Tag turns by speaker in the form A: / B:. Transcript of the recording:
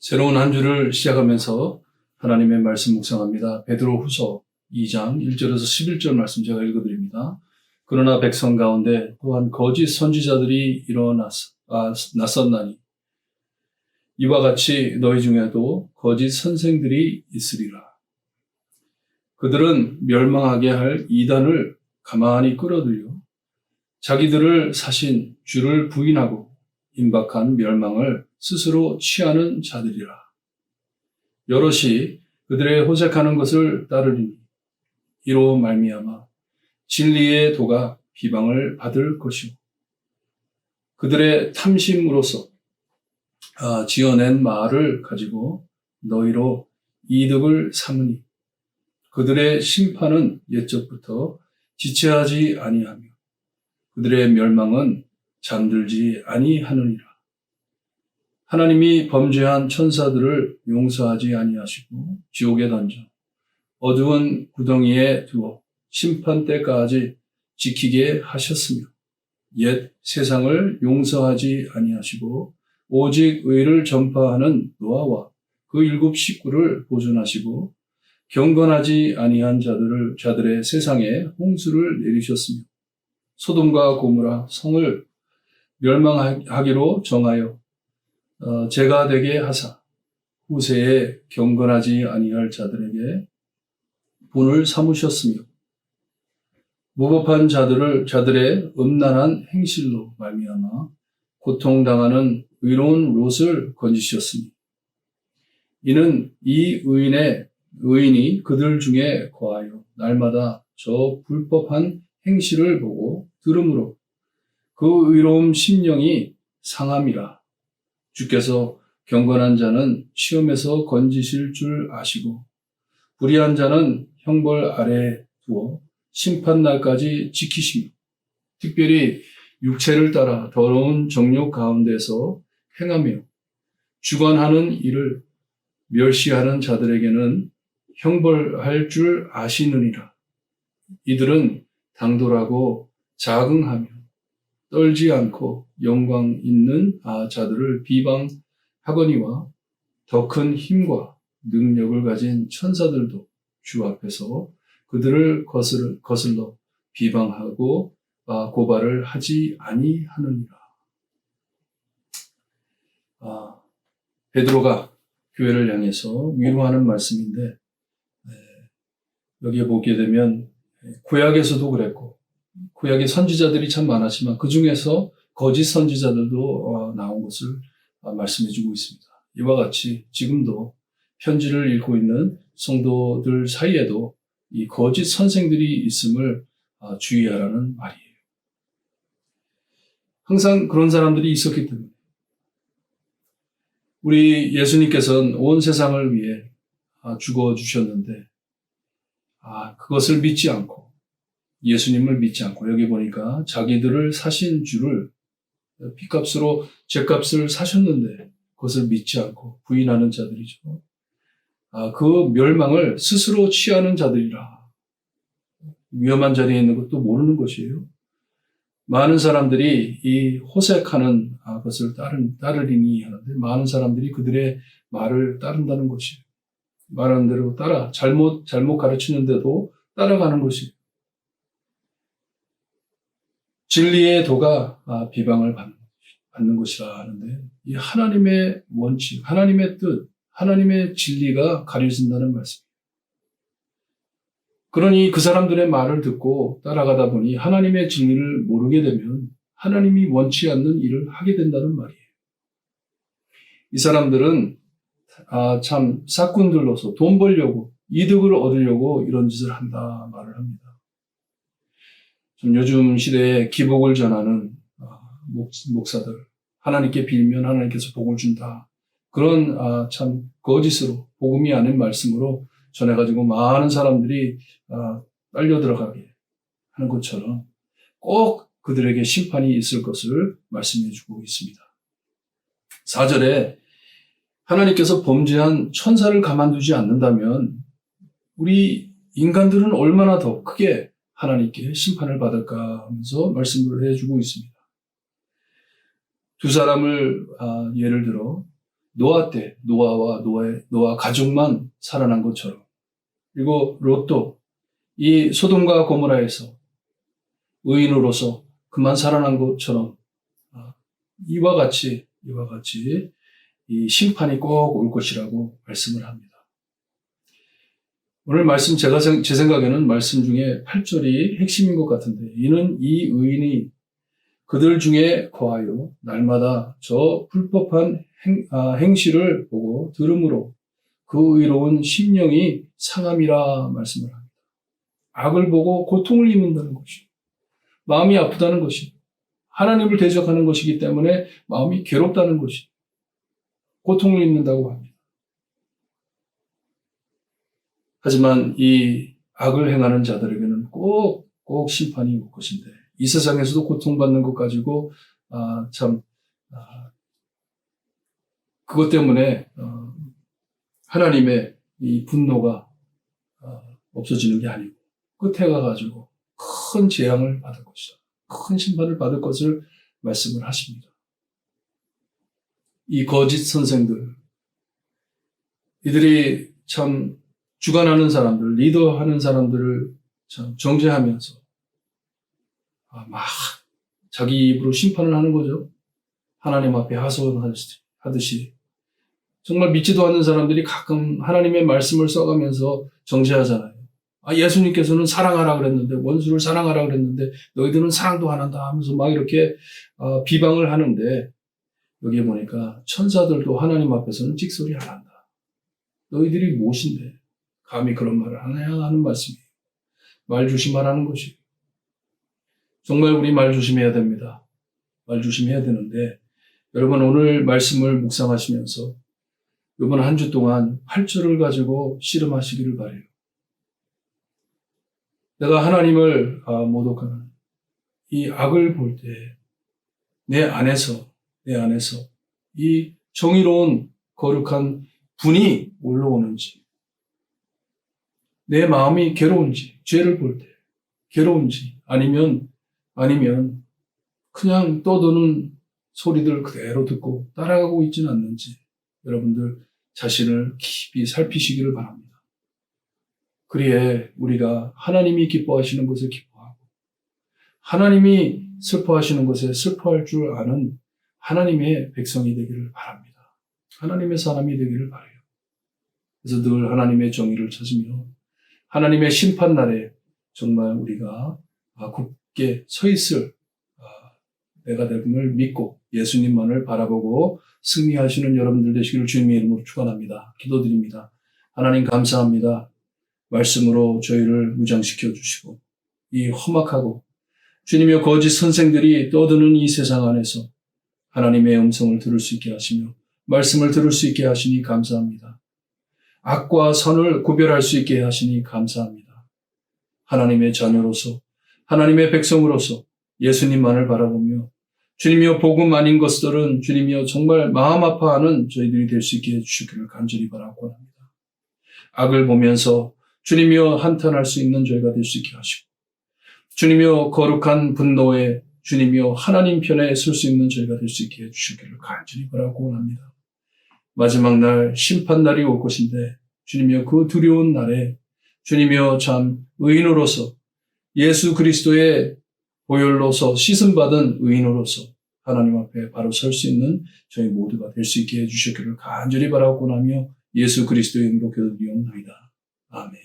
A: 새로운 한 주를 시작하면서 하나님의 말씀 묵상합니다. 베드로후서 2장 1절에서 11절 말씀 제가 읽어드립니다. 그러나 백성 가운데 또한 거짓 선지자들이 나섰나니 이와 같이 너희 중에도 거짓 선생들이 있으리라. 그들은 멸망하게 할 이단을 가만히 끌어들여 자기들을 사신 주를 부인하고 임박한 멸망을 스스로 취하는 자들이라. 여럿이 그들의 호색하는 것을 따르리니 이로 말미암아 진리의 도가 비방을 받을 것이요 그들의 탐심으로서 지어낸 말을 가지고 너희로 이득을 삼으니 그들의 심판은 옛적부터 지체하지 아니하며 그들의 멸망은 잠들지 아니하느니라. 하나님이 범죄한 천사들을 용서하지 아니하시고 지옥에 던져 어두운 구덩이에 두어 심판 때까지 지키게 하셨으며 옛 세상을 용서하지 아니하시고 오직 의를 전파하는 노아와 그 7 식구를 보존하시고 경건하지 아니한 자들의 세상에 홍수를 내리셨으며 소돔과 고모라 성을 멸망하기로 정하여 죄가 되게 하사 후세에 경건하지 아니할 자들에게 분을 삼으셨으며 무법한 자들의 음란한 행실로 말미암아 고통당하는 의로운 롯을 건지셨으니 이는 이 의인이 그들 중에 거하여 날마다 저 불법한 행실을 보고 들음으로 그 의로움 심령이 상함이라. 주께서 경건한 자는 시험에서 건지실 줄 아시고 불의한 자는 형벌 아래에 두어 심판날까지 지키시며 특별히 육체를 따라 더러운 정욕 가운데서 행하며 주관하는 일을 멸시하는 자들에게는 형벌할 줄 아시느니라. 이들은 당돌하고 자긍하며 떨지 않고 영광 있는 자들을 비방하거니와 더 큰 힘과 능력을 가진 천사들도 주 앞에서 그들을 거슬러 비방하고 고발을 하지 아니하느니라. 베드로가 교회를 향해서 위로하는 말씀인데 여기에 보게 되면 구약에서도 그랬고 구약의 선지자들이 참 많았지만 그 중에서 거짓 선지자들도 나온 것을 말씀해 주고 있습니다. 이와 같이 지금도 편지를 읽고 있는 성도들 사이에도 이 거짓 선생들이 있음을 주의하라는 말이에요. 항상 그런 사람들이 있었기 때문에 우리 예수님께서는 온 세상을 위해 죽어주셨는데 그것을 믿지 않고 예수님을 믿지 않고 여기 보니까 자기들을 사신 주를 피값으로 죗값을 사셨는데 그것을 믿지 않고 부인하는 자들이죠. 그 멸망을 스스로 취하는 자들이라. 위험한 자리에 있는 것도 모르는 것이에요. 많은 사람들이 이 호색하는 것을 따르리니 하는데 많은 사람들이 그들의 말을 따른다는 것이에요. 말하는 대로 잘못 가르치는데도 따라가는 것이에요. 진리의 도가 비방을 받는 것이라 하는데 이 하나님의 원칙, 하나님의 뜻, 하나님의 진리가 가려진다는 말씀이에요. 그러니 그 사람들의 말을 듣고 따라가다 보니 하나님의 진리를 모르게 되면 하나님이 원치 않는 일을 하게 된다는 말이에요. 이 사람들은 참 사꾼들로서 돈 벌려고 이득을 얻으려고 이런 짓을 한다 말을 합니다. 좀 요즘 시대에 기복을 전하는 목사들, 하나님께 빌면 하나님께서 복을 준다. 그런 참 거짓으로 복음이 아닌 말씀으로 전해가지고 많은 사람들이 딸려 들어가게 하는 것처럼 꼭 그들에게 심판이 있을 것을 말씀해 주고 있습니다. 4절에 하나님께서 범죄한 천사를 가만두지 않는다면 우리 인간들은 얼마나 더 크게 하나님께 심판을 받을까 하면서 말씀을 해주고 있습니다. 두 사람을 예를 들어 노아 때 노아 가족만 살아난 것처럼, 그리고 롯도 이 소돔과 고모라에서 의인으로서 그만 살아난 것처럼 이와 같이 이 심판이 꼭 올 것이라고 말씀을 합니다. 오늘 말씀 제 생각에는 말씀 중에 8절이 핵심인 것 같은데, 이는 이 의인이 그들 중에 거하여 날마다 저 불법한 행실을 보고 들음으로 그 의로운 심령이 상함이라 말씀을 합니다. 악을 보고 고통을 입는다는 것이, 마음이 아프다는 것이, 하나님을 대적하는 것이기 때문에 마음이 괴롭다는 것이, 고통을 입는다고 합니다. 하지만 이 악을 행하는 자들에게는 꼭 심판이 올 것인데, 이 세상에서도 고통받는 것 가지고 그것 때문에 하나님의 이 분노가 없어지는 게 아니고 끝에 가가지고 큰 재앙을 받을 것이다, 큰 심판을 받을 것을 말씀을 하십니다. 이 거짓 선생들, 이들이 참 주관하는 사람들, 리더하는 사람들을 참 정죄하면서 막 자기 입으로 심판을 하는 거죠. 하나님 앞에 하소연하듯이. 정말 믿지도 않는 사람들이 가끔 하나님의 말씀을 써가면서 정죄하잖아요. 예수님께서는 사랑하라 그랬는데, 원수를 사랑하라 그랬는데 너희들은 사랑도 안 한다 하면서 막 이렇게 비방을 하는데, 여기에 보니까 천사들도 하나님 앞에서는 찍소리 안 한다. 너희들이 무엇인데 감히 그런 말을 하냐 하는 말씀이에요. 말 조심하라는 것이. 정말 우리 말 조심해야 됩니다. 말 조심해야 되는데, 여러분 오늘 말씀을 묵상하시면서 이번 한 주 동안 8절을 가지고 씨름하시기를 바라요. 내가 하나님을 모독하는 이 악을 볼 때 내 안에서 이 정의로운 거룩한 분이 올라오는지, 내 마음이 괴로운지, 죄를 볼 때 괴로운지, 아니면 그냥 떠드는 소리들 그대로 듣고 따라가고 있지는 않는지, 여러분들 자신을 깊이 살피시기를 바랍니다. 그리에 우리가 하나님이 기뻐하시는 것을 기뻐하고, 하나님이 슬퍼하시는 것에 슬퍼할 줄 아는 하나님의 백성이 되기를 바랍니다. 하나님의 사람이 되기를 바라요. 그래서 늘 하나님의 정의를 찾으며 하나님의 심판날에 정말 우리가 굳게 서 있을 내가 됨을 믿고 예수님만을 바라보고 승리하시는 여러분들 되시기를 주님의 이름으로 축원합니다. 기도드립니다. 하나님 감사합니다. 말씀으로 저희를 무장시켜 주시고, 이 험악하고 주님의 거짓 선생들이 떠드는 이 세상 안에서 하나님의 음성을 들을 수 있게 하시며 말씀을 들을 수 있게 하시니 감사합니다. 악과 선을 구별할 수 있게 하시니 감사합니다. 하나님의 자녀로서, 하나님의 백성으로서 예수님만을 바라보며 주님이여 복음 아닌 것들은 주님이여 정말 마음 아파하는 저희들이 될 수 있게 해주시기를 간절히 바라고 합니다. 악을 보면서 주님이여 한탄할 수 있는 저희가 될 수 있게 하시고, 주님이여 거룩한 분노에 주님이여 하나님 편에 설 수 있는 저희가 될 수 있게 해주시기를 간절히 바라고 합니다. 마지막 날 심판날이 올 것인데, 주님이여 그 두려운 날에 주님이여 참 의인으로서 예수 그리스도의 보혈로서 씻음받은 의인으로서 하나님 앞에 바로 설 수 있는 저희 모두가 될 수 있게 해주시기를 간절히 바라고 나며 예수 그리스도의 이름으로 기도드리옵나이다. 아멘.